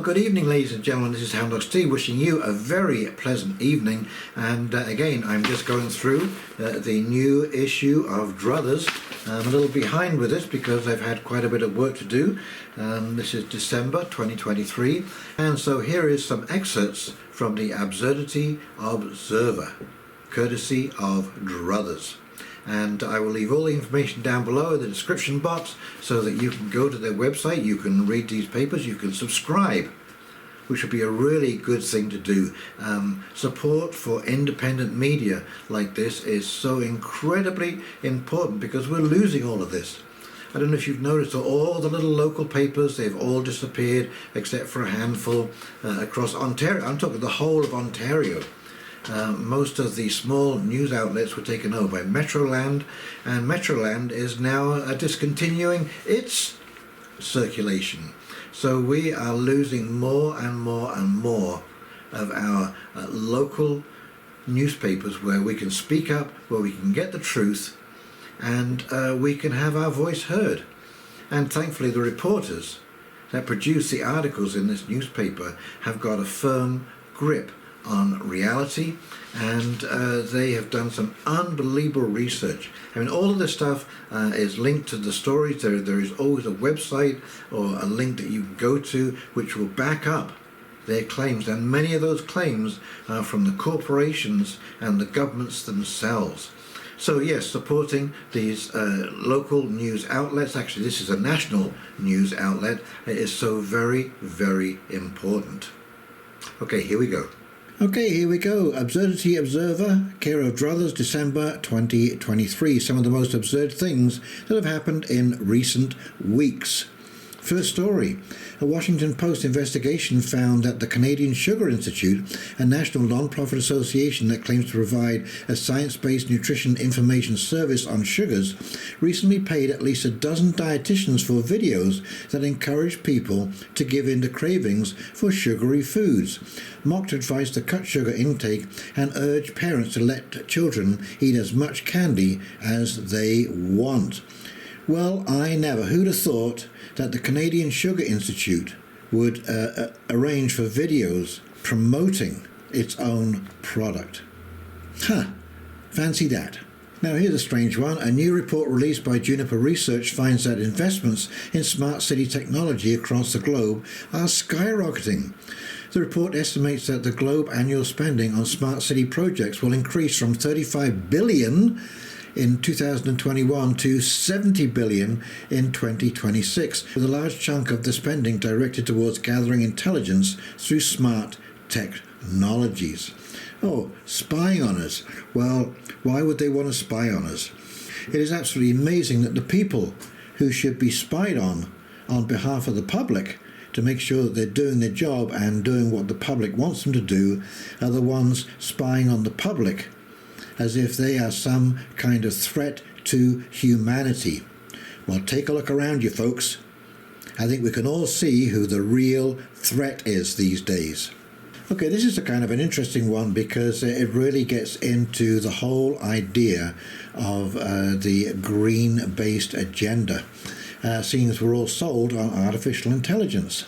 good evening, ladies and gentlemen. This is Houndog wishing you a very pleasant evening. And again, I'm just going through the new issue of Druthers. I'm a little behind with this because I've had quite a bit of work to do. This is December 2023. And so here is some excerpts from the Absurdity Observer, courtesy of Druthers. And I will leave all the information down below in the description box so that you can go to their website, you can read these papers, you can subscribe, which would be a really good thing to do. Support for independent media like this is so incredibly important because we're losing all of this. I don't know if you've noticed all the little local papers, they've all disappeared except for a handful across Ontario. I'm talking the whole of Ontario. Most of the small news outlets were taken over by Metroland, and Metroland is now discontinuing its circulation. So we are losing more and more and more of our local newspapers where we can speak up, where we can get the truth, and we can have our voice heard. And thankfully the reporters that produce the articles in this newspaper have got a firm grip on reality, and they have done some unbelievable research. I mean, all of this stuff is linked to the stories. There is always a website or a link that you can go to which will back up their claims, and many of those claims are from the corporations and the governments themselves. So yes, supporting these local news outlets, actually this is a national news outlet, is so very, very important. Okay, here we go. Okay, here we go. Absurdity Observer, care of Druthers, December 2023. Some of the most absurd things that have happened in recent weeks. First story. A Washington Post investigation found that the Canadian Sugar Institute, a national non-profit association that claims to provide a science-based nutrition information service on sugars, recently paid at least a dozen dietitians for videos that encourage people to give in to cravings for sugary foods, mocked advice to cut sugar intake, and urged parents to let children eat as much candy as they want. Well, I never. Who'd have thought that the Canadian Sugar Institute would arrange for videos promoting its own product? Huh, fancy that. Now here's a strange one. A new report released by Juniper Research finds that investments in smart city technology across the globe are skyrocketing. The report estimates that the globe annual spending on smart city projects will increase from $35 billion in 2021 to $70 billion in 2026, with a large chunk of the spending directed towards gathering intelligence through smart technologies. Oh, spying on us. Well, why would they want to spy on us? It is absolutely amazing that the people who should be spied on behalf of the public to make sure that they're doing their job and doing what the public wants them to do are the ones spying on the public as if they are some kind of threat to humanity. Well, take a look around you, folks. I think we can all see who the real threat is these days. Okay, this is a kind of an interesting one because it really gets into the whole idea of the green-based agenda, seeing as we're all sold on artificial intelligence.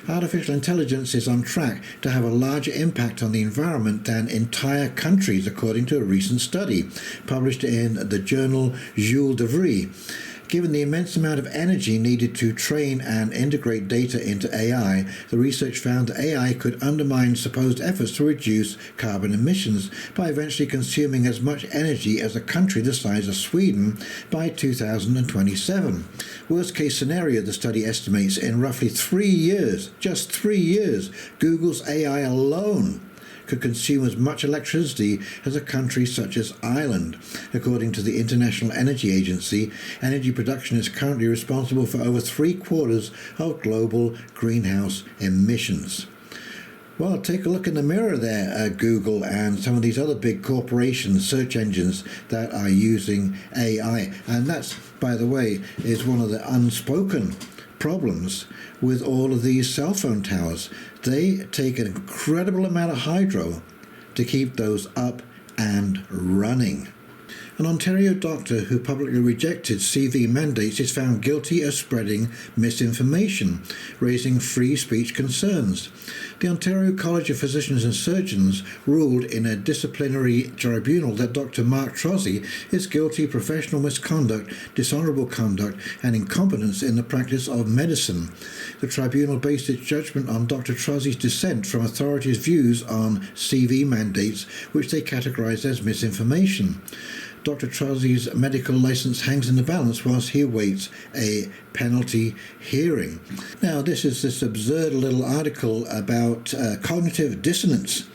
Artificial intelligence is on track to have a larger impact on the environment than entire countries, according to a recent study published in the journal Jules de Vries. Given the immense amount of energy needed to train and integrate data into AI, the research found that AI could undermine supposed efforts to reduce carbon emissions by eventually consuming as much energy as a country the size of Sweden by 2027. Worst case scenario, the study estimates, in roughly 3 years, just 3 years, Google's AI alone could consume as much electricity as a country such as Ireland. According to the International Energy Agency, energy production is currently responsible for over 3/4 of global greenhouse emissions. Well, take a look in the mirror there, Google and some of these other big corporations, search engines that are using AI. And that's, by the way, is one of the unspoken problems with all of these cell phone towers. They take an incredible amount of hydro to keep those up and running. An Ontario doctor who publicly rejected CV mandates is found guilty of spreading misinformation, raising free speech concerns. The Ontario College of Physicians and Surgeons ruled in a disciplinary tribunal that Dr. Mark Trozzi is guilty of professional misconduct, dishonourable conduct, and incompetence in the practice of medicine. The tribunal based its judgment on Dr. Trozzi's dissent from authorities' views on CV mandates, which they categorised as misinformation. Dr. Trozzi's medical licence hangs in the balance whilst he awaits a penalty hearing. Now, this is this absurd little article about cognitive dissonance.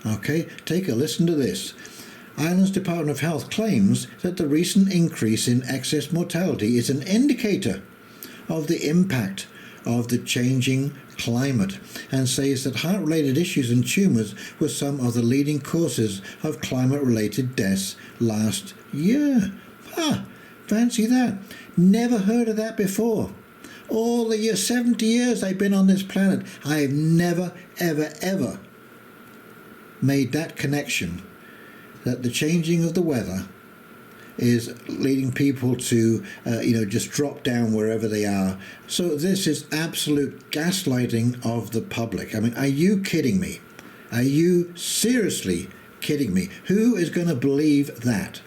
Okay, take a listen to this. Ireland's Department of Health claims that the recent increase in excess mortality is an indicator of the impact of the changing climate, and says that heart-related issues and tumours were some of the leading causes of climate-related deaths last year. Fancy that. Never heard of that before. All the 70 years I've been on this planet, I've never, ever made that connection, that the changing of the weather is leading people to, just drop down wherever they are. So this is absolute gaslighting of the public. I mean, are you kidding me? Are you seriously kidding me? Who is going to believe that?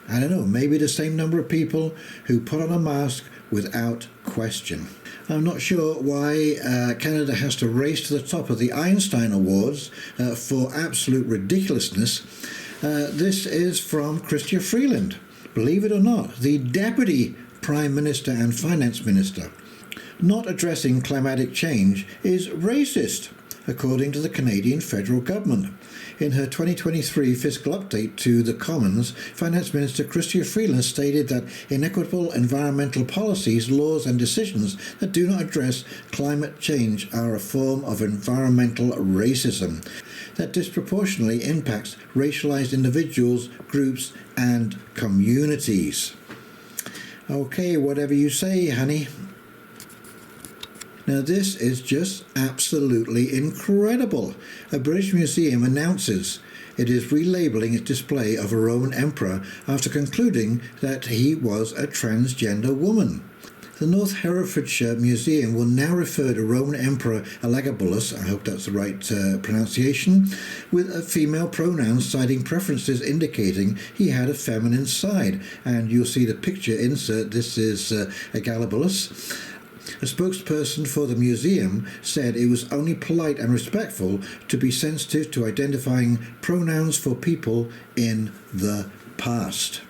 I don't know, maybe the same number of people who put on a mask without question. I'm not sure why Canada has to race to the top of the Einstein Awards for absolute ridiculousness. This is from Chrystia Freeland, believe it or not, the Deputy Prime Minister and Finance Minister. Not addressing climatic change is racist, according to the Canadian federal government. In her 2023 fiscal update to the Commons, Finance Minister Chrystia Freeland stated that inequitable environmental policies, laws and decisions that do not address climate change are a form of environmental racism that disproportionately impacts racialized individuals, groups and communities. Okay, whatever you say, honey. Now this is just absolutely incredible. A British museum announces it is relabeling its display of a Roman emperor after concluding that he was a transgender woman. The North Herefordshire Museum will now refer to Roman Emperor Elagabalus, I hope that's the right pronunciation, with a female pronoun, citing preferences indicating he had a feminine side. And you'll see the picture insert. This is Elagabalus. A spokesperson for the museum said it was only polite and respectful to be sensitive to identifying pronouns for people in the past.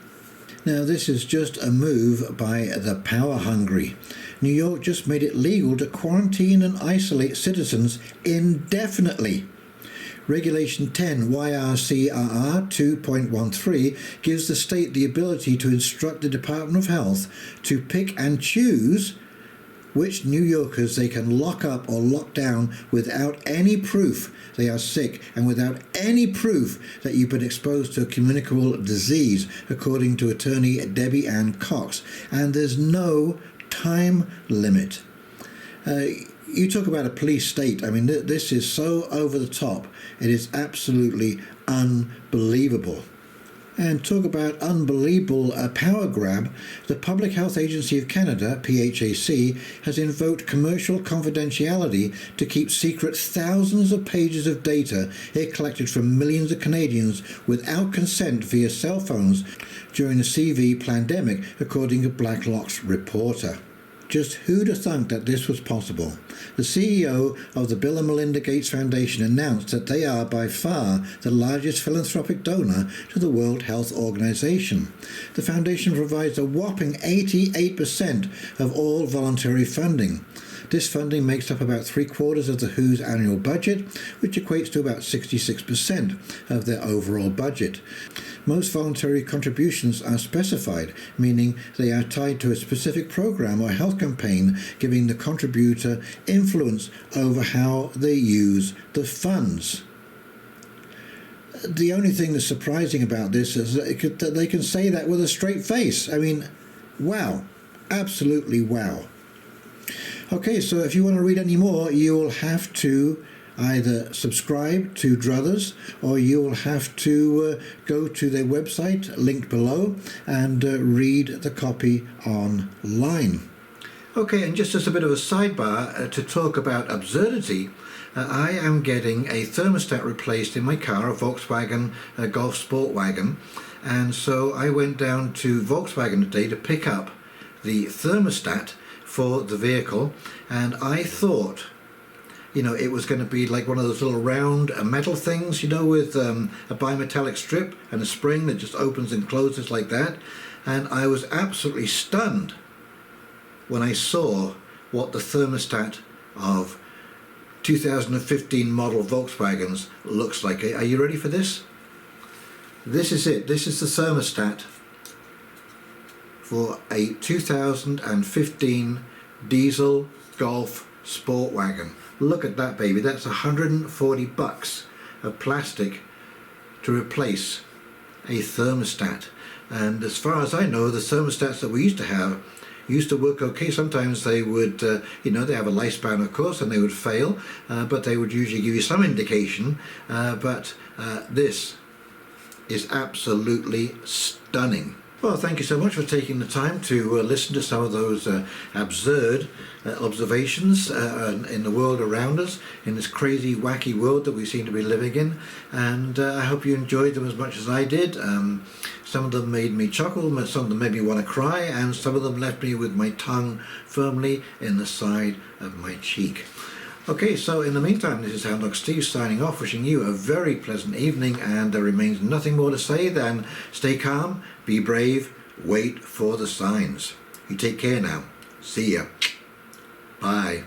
Now, this is just a move by the power-hungry. New York just made it legal to quarantine and isolate citizens indefinitely. Regulation 10 YRCRR 2.13 gives the state the ability to instruct the Department of Health to pick and choose which New Yorkers they can lock up or lock down without any proof they are sick and without any proof that you've been exposed to a communicable disease, according to attorney Debbie Ann Cox. And there's no time limit. You talk about a police state. I mean, this is so over the top. It is absolutely unbelievable. And talk about unbelievable power grab, the Public Health Agency of Canada, PHAC, has invoked commercial confidentiality to keep secret thousands of pages of data it collected from millions of Canadians without consent via cell phones during the CV pandemic, according to Blacklock's reporter. Just who'd have thunk that this was possible? The CEO of the Bill and Melinda Gates Foundation announced that they are by far the largest philanthropic donor to the World Health Organization. The foundation provides a whopping 88% of all voluntary funding. This funding makes up about 3/4 of the WHO's annual budget, which equates to about 66% of their overall budget. Most voluntary contributions are specified, meaning they are tied to a specific program or health campaign, giving the contributor influence over how they use the funds. The only thing that's surprising about this is that they can say that with a straight face. I mean, wow. Absolutely wow. Okay, so if you want to read any more, you will have to either subscribe to Druthers, or you'll have to go to their website, linked below, and read the copy online. Okay, and just as a bit of a sidebar to talk about Absurdity, I am getting a thermostat replaced in my car, a Volkswagen Golf Sport Wagon, and so I went down to Volkswagen today to pick up the thermostat for the vehicle, and I thought, you know, it was going to be like one of those little round metal things, you know, with a bimetallic strip and a spring that just opens and closes like that, and I was absolutely stunned when I saw what the thermostat of 2015 model Volkswagens looks like. Are you ready for this? This is it. This is the thermostat for a 2015 diesel Golf Sport Wagon. Look at that baby. That's $140 of plastic to replace a thermostat. And as far as I know, the thermostats that we used to have used to work okay. Sometimes they would, you know, they have a lifespan, of course, and they would fail, but they would usually give you some indication. But this is absolutely stunning. Well, thank you so much for taking the time to listen to some of those absurd observations in the world around us, in this crazy, wacky world that we seem to be living in. And I hope you enjoyed them as much as I did. Some of them made me chuckle, some of them made me want to cry, and some of them left me with my tongue firmly in the side of my cheek. Okay, so in the meantime, this is Houndog Steve signing off, wishing you a very pleasant evening, and there remains nothing more to say than stay calm, be brave, wait for the signs. You take care now. See ya. Bye.